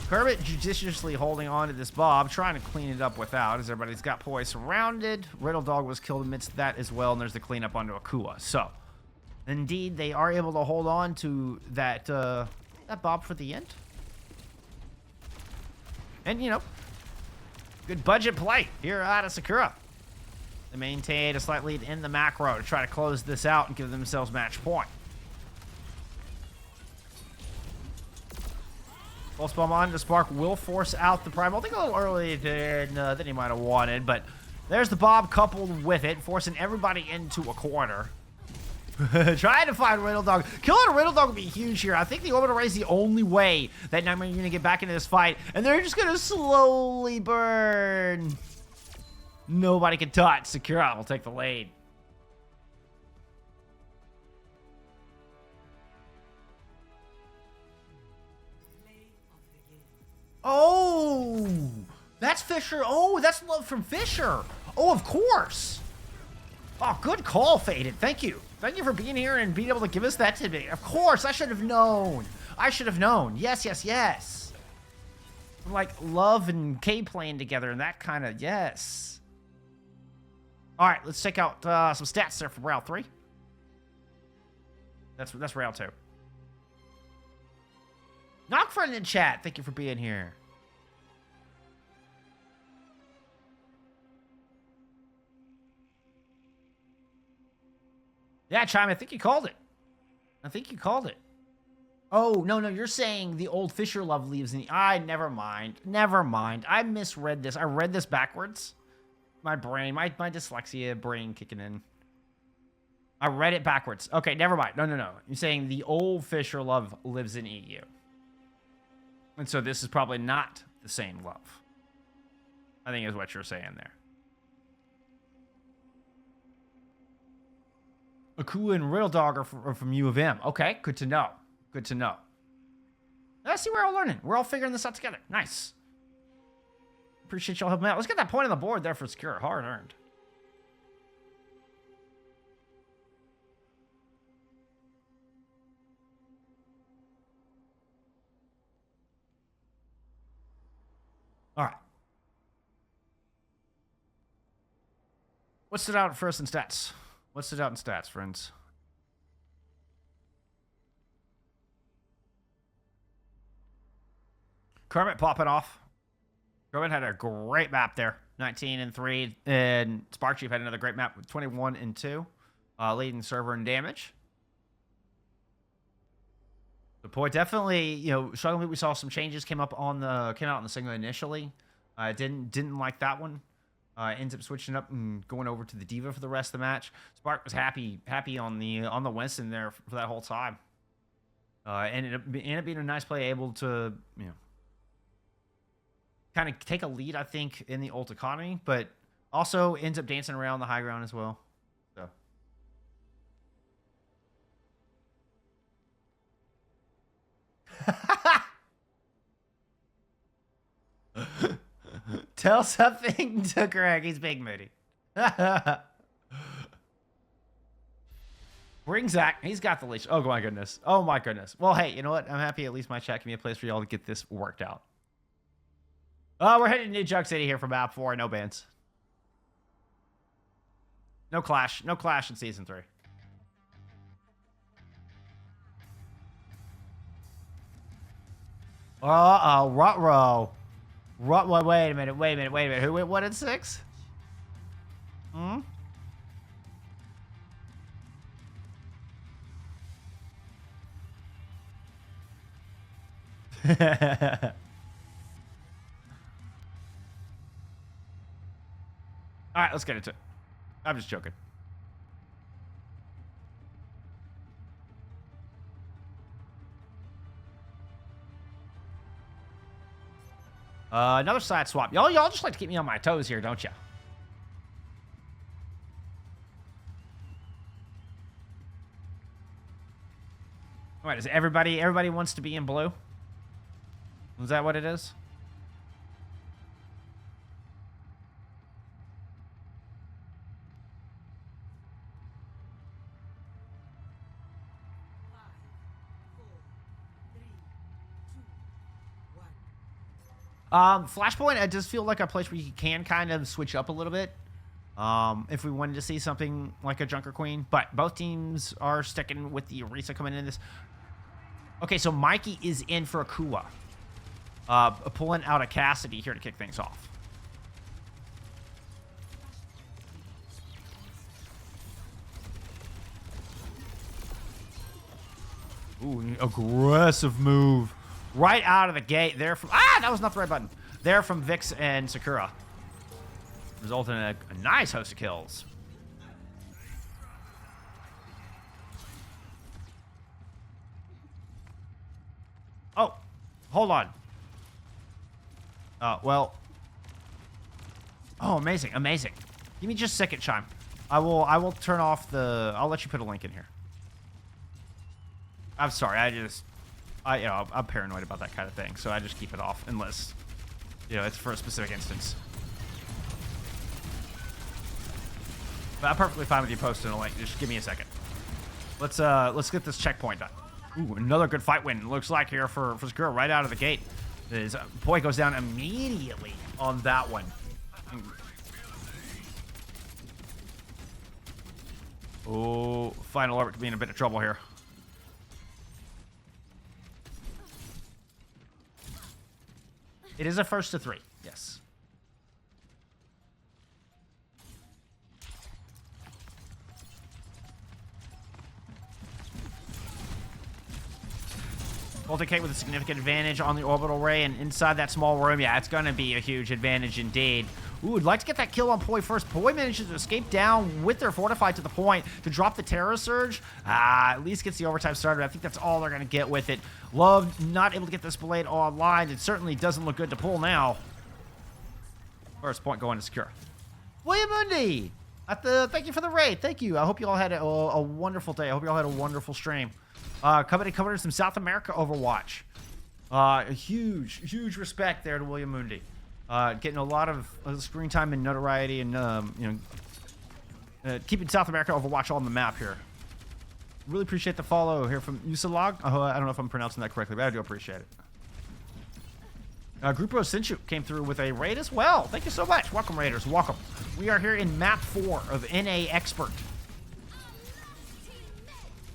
Speaker 1: Kermit judiciously holding on to this Bob, trying to clean it up without, as everybody's got Poi surrounded. Riddle Dog was killed amidst that as well, and there's the cleanup onto Akua. So, indeed, they are able to hold on to that Bob for the end. And, you know, good budget play here out of Sakura. They maintain a slight lead in the macro to try to close this out and give themselves match point. Pulse bomb on the Spark will force out the Primal. I think a little earlier than he might have wanted, but there's the Bob coupled with it, forcing everybody into a corner. Trying to find Riddle Dog. Killing a Riddle Dog would be huge here. I think the Orbital Ray is the only way that Nightmare are going to get back into this fight, and they're just going to slowly burn. Nobody can touch. Sakura will take the lead. Oh, that's Fisher. Oh, that's love from Fisher. Oh, of course. Oh, good call, Faded. Thank you. Thank you for being here and being able to give us that tidbit. Of course, I should have known. I should have known. Yes, yes, yes. Like Love and K playing together and that kind of, yes. All right, let's check out some stats there from round 3. That's round 2. Knockfriend in chat, thank you for being here. Yeah, Chime, I think you called it. I think you called it. Oh, no, you're saying the old Fisher love lives in... never mind. Never mind. I misread this. I read this backwards. My brain, my dyslexia brain kicking in. I read it backwards. Okay, never mind. No. You're saying the old Fisher love lives in EU. And so this is probably not the same love. I think is what you're saying there. Akua and Riddle Dog are from U of M. Okay, good to know. Good to know. I see we're all learning. We're all figuring this out together. Nice. Appreciate y'all helping me out. Let's get that point on the board there for secure. Hard earned. All right. What stood out first in stats? What stood out in stats, friends? Kermit popping off. Kermit had a great map there. 19 and 3. And Spark Chief had another great map with 21 and 2. Leading server in damage. The point definitely, struggling. We saw some changes came out on the single initially. Didn't like that one. Ends up switching up and going over to the Diva for the rest of the match. Spark was happy on the Winston there for that whole time. Ended up being a nice play, able to kind of take a lead, I think, in the ult economy, but also ends up dancing around the high ground as well. So. Tell something to Greg. He's big moody. Bring Zach. He's got the leash. Oh, my goodness. Oh, my goodness. Well, hey, you know what? I'm happy at least my chat can be a place for y'all to get this worked out. We're heading to New Jug City here for map 4. No bans. No clash. No clash in Season 3. Uh-oh. Ruh-roh. Wait a minute. Who went 1 and 6? Hmm? All right, let's get into it. I'm just joking. Another side swap. Y'all just like to keep me on my toes here, don't you? What is it? Everybody wants to be in blue? Is that what it is? Flashpoint, it does feel like a place where you can kind of switch up a little bit. If we wanted to see something like a Junker Queen. But both teams are sticking with the Orisa coming in this. Okay, so Mikey is in for Akua. Pulling out a Cassidy here to kick things off. Ooh, aggressive move. Right out of the gate. There from... that was not the right button. There from Vix and Sakura. Resulting in a nice host of kills. Oh, hold on. Well. Oh, amazing. Give me just a second, Chime. I will turn off the... I'll let you put a link in here. I'm sorry, I'm paranoid about that kind of thing, so I just keep it off unless, it's for a specific instance. But I'm perfectly fine with you posting a link. Just give me a second. Let's get this checkpoint done. Ooh, another good fight win. Looks like here for Sakura right out of the gate. His boy goes down immediately on that one. Oh, final orbit could be in a bit of trouble here. It is a 1st to 3. Yes. Molten Cake with a significant advantage on the orbital ray, and inside that small room, yeah, it's going to be a huge advantage indeed. Ooh, would like to get that kill on Poi first. Poi manages to escape down with their Fortified to the point to drop the Terror Surge. At least gets the overtime started. I think that's all they're going to get with it. Love not able to get this blade online. It certainly doesn't look good to pull now. First point going to Secure. William Indy, thank you for the raid. Thank you. I hope you all had a wonderful day. I hope you all had a wonderful stream. Covering some South America Overwatch. A huge respect there to William Mundi. Getting a lot of screen time and notoriety, and keeping South America Overwatch on the map here. Really appreciate the follow here from Usalog. I don't know if I'm pronouncing that correctly, but I do appreciate it. Grupo Sinchu came through with a raid as well. Thank you so much. Welcome, Raiders. Welcome. We are here in map 4 of NA Expert.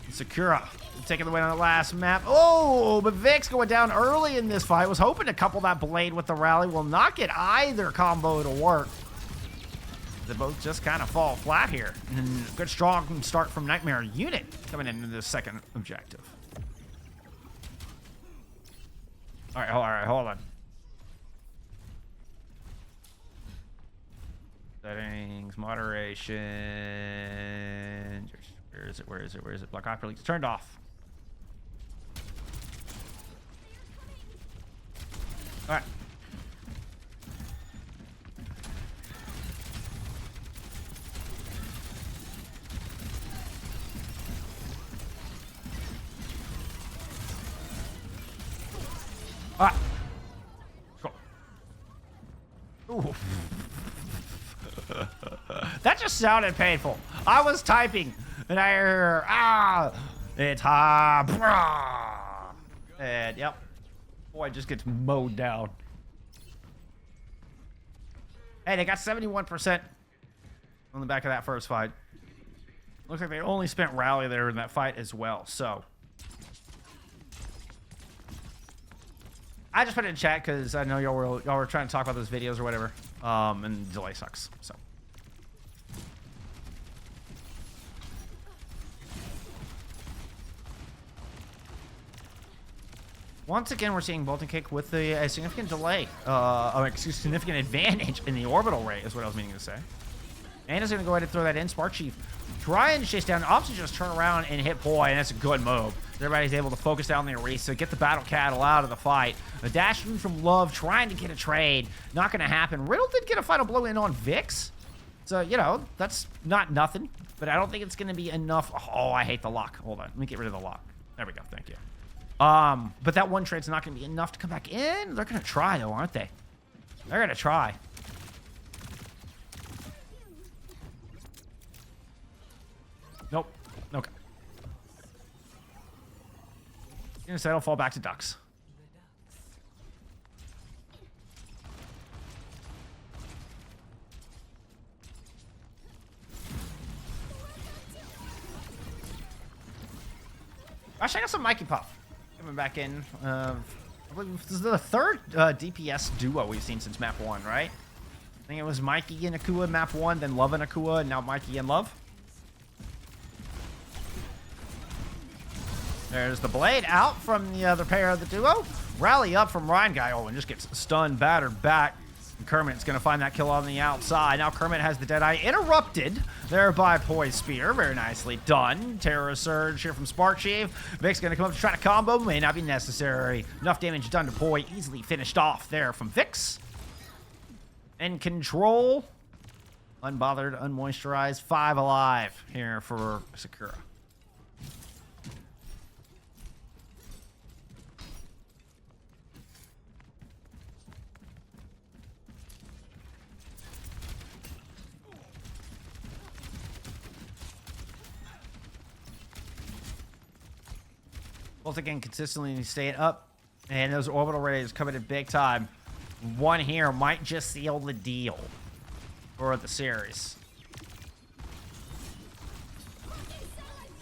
Speaker 1: Sakura taking the win on the last map. Oh, but Vix going down early in this fight. Was hoping to couple that blade with the rally. Will not get either combo to work. They both just kind of fall flat here. And good strong start from Nightmare Unit coming into the second objective. All right, hold on. Settings, moderation. Where is it? Block hyperlinks turned off. All right. All right. Go. Ooh. That just sounded painful. I was typing, and I heard, it's hot. And, yep. Boy, it just gets mowed down. Hey, they got 71% on the back of that first fight. Looks like they only spent rally there in that fight as well, so. I just put it in chat because I know y'all were trying to talk about those videos or whatever. And the delay sucks, so. Once again, we're seeing Bolton Cake with a significant delay. Significant advantage in the orbital ray is what I was meaning to say. And is going to go ahead and throw that in. Spark Chief trying to chase down. Opposite just turn around and hit Poi, and that's a good move. Everybody's able to focus down the Orisa, get the Battle Cattle out of the fight. A dash through from Love trying to get a trade. Not going to happen. Riddle did get a final blow in on Vix. So, you know, that's not nothing. But I don't think it's going to be enough. Oh, I hate the lock. Hold on. Let me get rid of the lock. There we go. Thank you. But that one trade's not going to be enough to come back in. They're going to try, though, aren't they? They're going to try. Nope. Okay. Instead, I'll fall back to Ducks. Actually, I got some Mikey Puff coming back in. I believe this is the third DPS duo we've seen since map 1, right? I think it was Mikey and Akua in map 1, then Love and Akua, and now Mikey and Love. There's the blade out from the other pair of the duo. Rally up from Ryan Guy. Oh, and just gets stunned, battered back. And Kermit's going to find that kill on the outside. Now Kermit has the Deadeye interrupted there by Poise Spear. Very nicely done. Terror Surge here from Spark Chief. Vic's going to come up to try to combo. May not be necessary. Enough damage done to Poi. Easily finished off there from Vix. And Control. Unbothered, unmoisturized. 5 alive here for Sakura. Once again, consistently staying up, and those orbital rays coming in big time. One here might just seal the deal for the series.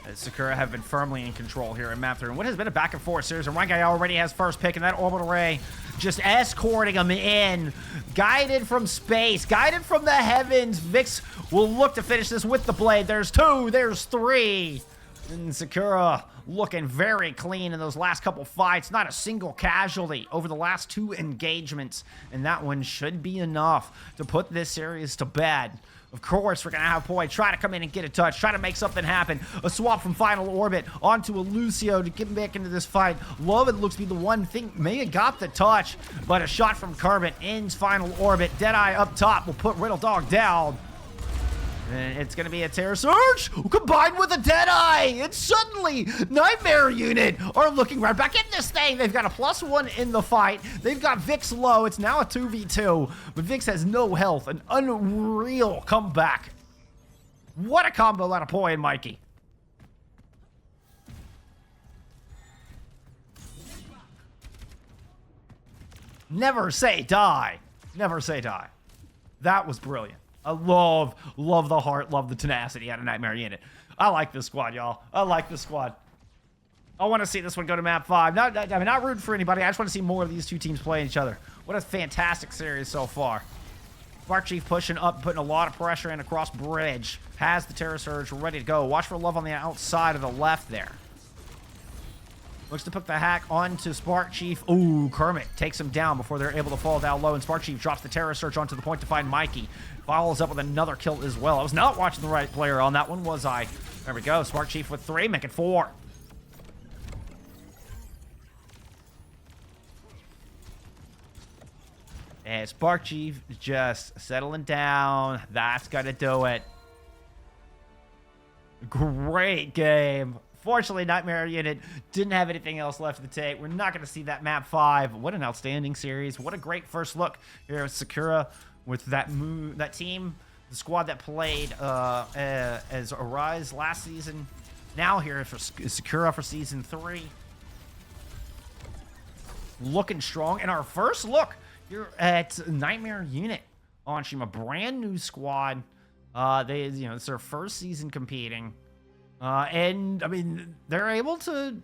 Speaker 1: As Sakura have been firmly in control here in map 3. And what has been a back and forth series, and one guy already has first pick, and that orbital ray just escorting him in. Guided from space, guided from the heavens. Vix will look to finish this with the blade. There's 2, there's 3. And Sakura looking very clean in those last couple fights. Not a single casualty over the last 2 engagements. And that one should be enough to put this series to bed. Of course, we're going to have Poi try to come in and get a touch, try to make something happen. A swap from Final Orbit onto a Lucio to get back into this fight. Love, it looks to be the one thing. Maya got the touch, but a shot from Kermit ends Final Orbit. Deadeye up top will put Riddle Dog down. And it's going to be a Terror Surge combined with a Deadeye. It's suddenly Nightmare Unit are looking right back in this thing. They've got a +1 in the fight. They've got Vix low. It's now a 2v2. But Vix has no health. An unreal comeback. What a combo out of Poi and Mikey. Never say die. Never say die. That was brilliant. I love the heart, love the tenacity out of Nightmare Unit. I like this squad, y'all. I like this squad. I want to see this one go to map 5. Not rooting for anybody. I just want to see more of these two teams play each other. What a fantastic series so far. Spark Chief pushing up, putting a lot of pressure in across bridge. Has the Terror Surge ready to go. Watch for Love on the outside of the left there. Looks to put the hack onto Spark Chief. Ooh, Kermit takes him down before they're able to fall down low, and Spark Chief drops the Terror Surge onto the point to find Mikey. Follows up with another kill as well. I was not watching the right player on that one, was I? There we go. Spark Chief with 3, make it 4. And Spark Chief just settling down. That's gonna do it. Great game. Fortunately, Nightmare Unit didn't have anything else left to take. We're not going to see that map 5. What an outstanding series. What a great first look here at Sakura with that team, the squad that played as Arise last season. Now here for Sakura for Season 3. Looking strong. And our first look here at Nightmare Unit launching a brand new squad. It's their first season competing. And I mean, they're able to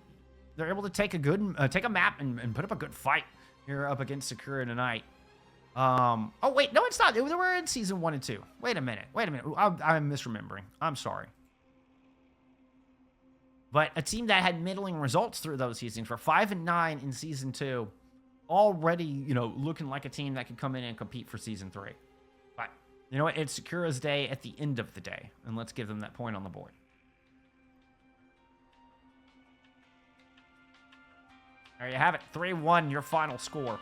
Speaker 1: take a map and put up a good fight here up against Sakura tonight. Oh wait, no, it's not. We're in season 1 and 2. Wait a minute. I'm misremembering. I'm sorry. But a team that had middling results through those seasons were 5 and 9 in season 2, already looking like a team that could come in and compete for season 3. But you know what? It's Sakura's day at the end of the day, and let's give them that point on the board. There you have it. 3-1, your final score.